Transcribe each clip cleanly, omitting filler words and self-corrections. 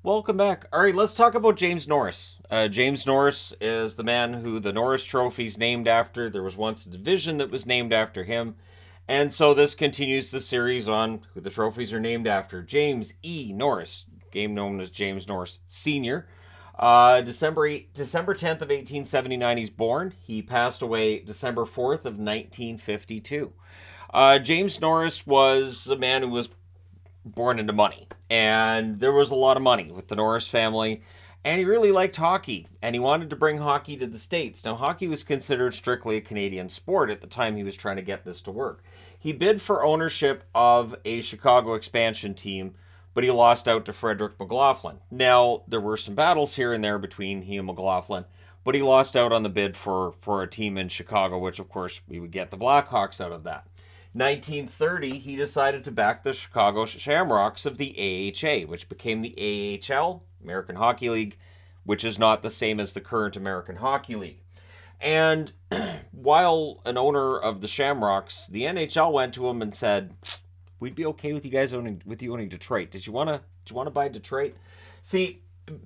Welcome back. All right, let's talk about James Norris. James Norris is the man who the Norris Trophy's named after. There was once a division that was named after him. And so this continues the series on who the trophies are named after. James E. Norris, game known as James Norris Sr. December 10th of 1879 he's born. He passed away December 4th of 1952. James Norris was a man who was born into money. And there was a lot of money with the Norris family. And he really liked hockey. And he wanted to bring hockey to the States. Now, hockey was considered strictly a Canadian sport at the time he was trying to get this to work. He bid for ownership of a Chicago expansion team, but he lost out to Frederick McLaughlin. Now, there were some battles here and there between he and McLaughlin, but he lost out on the bid for a team in Chicago, which, of course, we would get the Blackhawks out of that. 1930, he decided to back the Chicago Shamrocks of the AHA, which became the AHL, American Hockey League, which is not the same as the current American Hockey League. And while an owner of the Shamrocks, the NHL went to him and said, "We'd be okay with you owning Detroit. Did you want to buy Detroit?" See,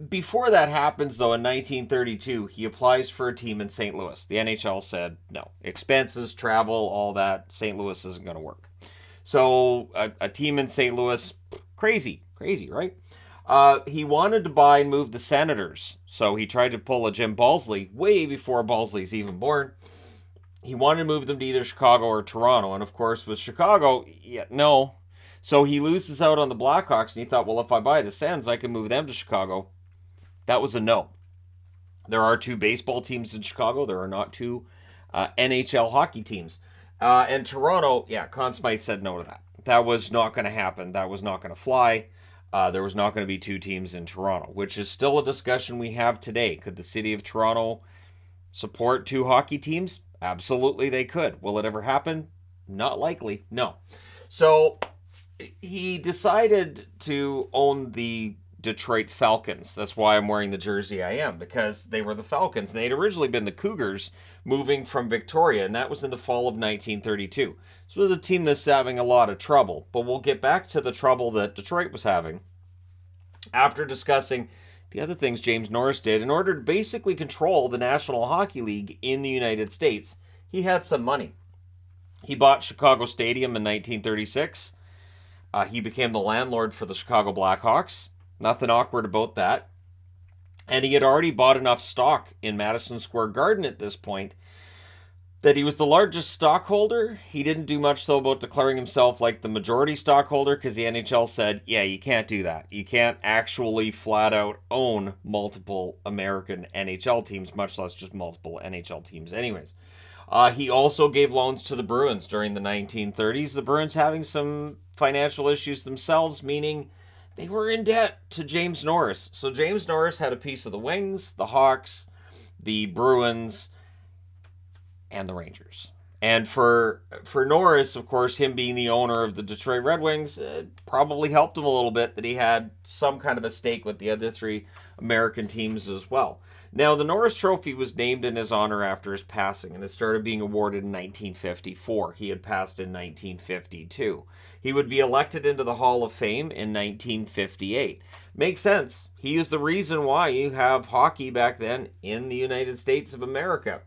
before that happens, though, in 1932, he applies for a team in St. Louis. The NHL said, no, expenses, travel, all that, St. Louis isn't going to work. So a team in St. Louis, crazy, right? He wanted to buy and move the Senators. So he tried to pull a Jim Balsley way before Balsley's even born. He wanted to move them to either Chicago or Toronto. And of course, with Chicago, no. So he loses out on the Blackhawks, and he thought, well, if I buy the Sens, I can move them to Chicago. That was a no. There are two baseball teams in Chicago. There are not two NHL hockey teams. And Toronto, Conn Smythe said no to that. That was not going to happen. That was not going to fly. There was not going to be two teams in Toronto, which is still a discussion we have today. Could the city of Toronto support two hockey teams? Absolutely, they could. Will it ever happen? Not likely. No. So he decided to own the Detroit Falcons. That's why I'm wearing the jersey I am, because they were the Falcons. And they'd originally been the Cougars moving from Victoria, and that was in the fall of 1932. So it was a team that's having a lot of trouble. But we'll get back to the trouble that Detroit was having after discussing the other things James Norris did in order to basically control the National Hockey League in the United States. He had some money. He bought Chicago Stadium in 1936. He became the landlord for the Chicago Blackhawks. Nothing awkward about that. And he had already bought enough stock in Madison Square Garden at this point that he was the largest stockholder. He didn't do much, though, about declaring himself like the majority stockholder, because the NHL said, you can't do that. You can't actually flat out own multiple American NHL teams, much less just multiple NHL teams anyways. He also gave loans to the Bruins during the 1930s. The Bruins having some financial issues themselves, meaning they were in debt to James Norris. So James Norris had a piece of the Wings, the Hawks, the Bruins, and the Rangers. And for Norris, of course, him being the owner of the Detroit Red Wings, probably helped him a little bit that he had some kind of a stake with the other three American teams as well. Now, the Norris Trophy was named in his honor after his passing, and it started being awarded in 1954. He had passed in 1952. He would be elected into the Hall of Fame in 1958. Makes sense. He is the reason why you have hockey back then in the United States of America.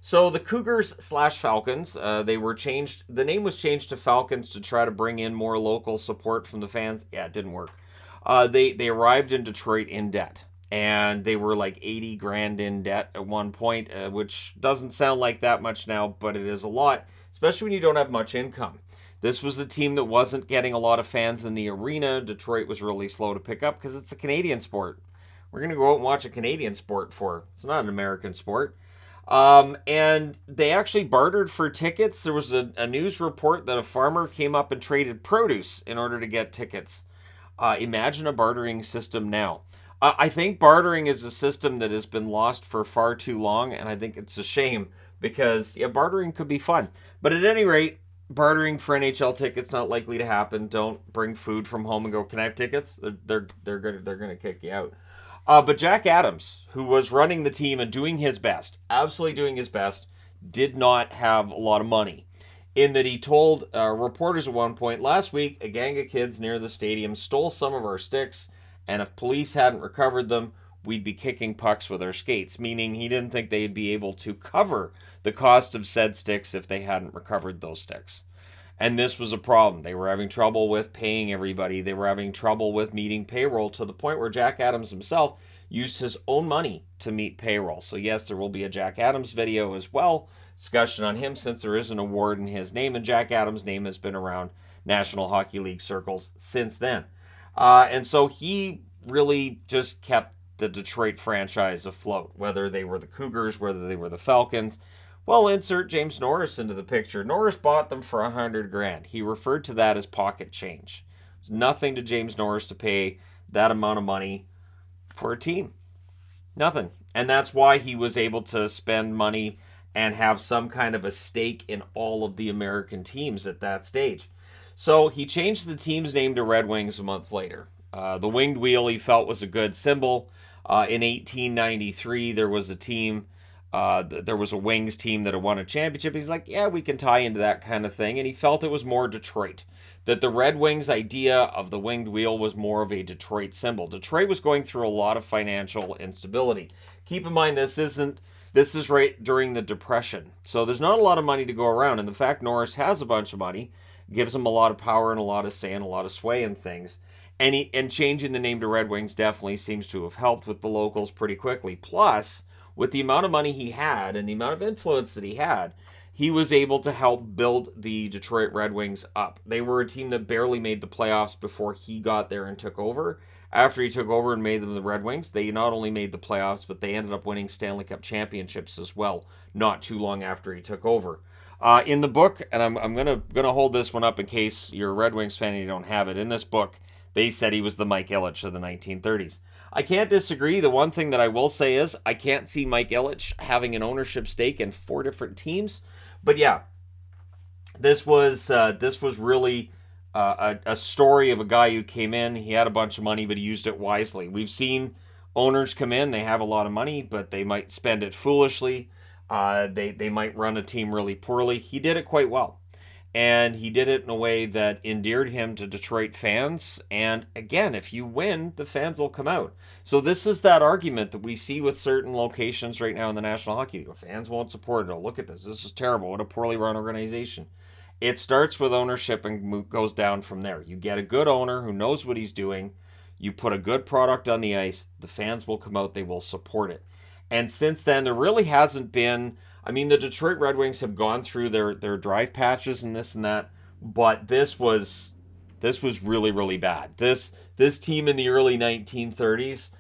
So the Cougars/Falcons, the name was changed to Falcons to try to bring in more local support from the fans. Yeah, it didn't work. They arrived in Detroit in debt. And they were like 80 grand in debt at one point, which doesn't sound like that much now, but it is a lot, especially when you don't have much income. This was a team that wasn't getting a lot of fans in the arena. Detroit was really slow to pick up because it's a Canadian sport. We're going to go out and watch a Canadian sport it's not an American sport. And they actually bartered for tickets. There was a news report that a farmer came up and traded produce in order to get tickets. Imagine a bartering system now. I think bartering is a system that has been lost for far too long, and I think it's a shame because, bartering could be fun. But at any rate, bartering for NHL tickets not likely to happen. Don't bring food from home and go, "Can I have tickets?" They're gonna kick you out. But Jack Adams, who was running the team and doing his best, absolutely doing his best, did not have a lot of money. In that he told reporters at one point, "Last week, a gang of kids near the stadium stole some of our sticks and if police hadn't recovered them, we'd be kicking pucks with our skates, meaning he didn't think they'd be able to cover the cost of said sticks if they hadn't recovered those sticks. And this was a problem. They were having trouble with paying everybody. They were having trouble with meeting payroll, to the point where Jack Adams himself used his own money to meet payroll. So yes, there will be a Jack Adams video as well, discussion on him, since there is an award in his name, and Jack Adams' name has been around National Hockey League circles since then. And so he really just kept the Detroit franchise afloat, whether they were the Cougars, whether they were the Falcons. Well, insert James Norris into the picture. Norris bought them for $100,000. He referred to that as pocket change. There's nothing to James Norris to pay that amount of money for a team. Nothing. And that's why he was able to spend money and have some kind of a stake in all of the American teams at that stage. So he changed the team's name to Red Wings a month later. The winged wheel he felt was a good symbol. In 1893, there was a team, there was a Wings team that had won a championship. He's like, yeah, we can tie into that kind of thing. And he felt it was more Detroit. That the Red Wings idea of the winged wheel was more of a Detroit symbol. Detroit was going through a lot of financial instability. Keep in mind, this is right during the Depression. So there's not a lot of money to go around. And the fact Norris has a bunch of money gives him a lot of power and a lot of say and a lot of sway in things. And changing the name to Red Wings definitely seems to have helped with the locals pretty quickly. Plus, with the amount of money he had and the amount of influence that he had, he was able to help build the Detroit Red Wings up. They were a team that barely made the playoffs before he got there and took over. After he took over and made them the Red Wings, they not only made the playoffs, but they ended up winning Stanley Cup championships as well, not too long after he took over. In the book, and I'm gonna hold this one up in case you're a Red Wings fan and you don't have it. In this book, they said he was the Mike Ilitch of the 1930s. I can't disagree. The one thing that I will say is I can't see Mike Ilitch having an ownership stake in 4 different teams. But yeah, this was really a story of a guy who came in. He had a bunch of money, but he used it wisely. We've seen owners come in. They have a lot of money, but they might spend it foolishly. They might run a team really poorly. He did it quite well. And he did it in a way that endeared him to Detroit fans. And again, if you win, the fans will come out. So this is that argument that we see with certain locations right now in the National Hockey League. Fans won't support it. Oh, look at this. This is terrible. What a poorly run organization. It starts with ownership and goes down from there. You get a good owner who knows what he's doing. You put a good product on the ice. The fans will come out. They will support it. And since then, there really hasn't been... I mean, the Detroit Red Wings have gone through their drive patches and this and that, but this was really, really bad. This team in the early 1930s,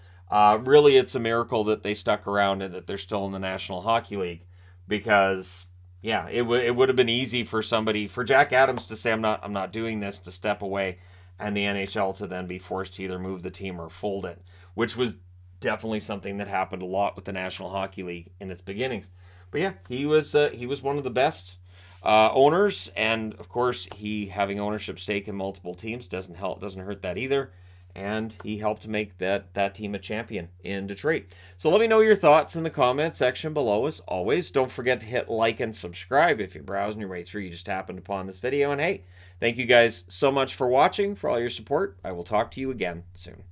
really, it's a miracle that they stuck around and that they're still in the National Hockey League, because yeah, it would have been easy for Jack Adams to say, I'm not doing this, to step away, and the NHL to then be forced to either move the team or fold it, which was definitely something that happened a lot with the National Hockey League in its beginnings. But yeah, he was one of the best owners, and of course, he having ownership stake in multiple teams doesn't hurt that either. And he helped make that team a champion in Detroit. So let me know your thoughts in the comment section below. As always, don't forget to hit like and subscribe if you're browsing your way through. You just happened upon this video. And hey, thank you guys so much for watching, for all your support. I will talk to you again soon.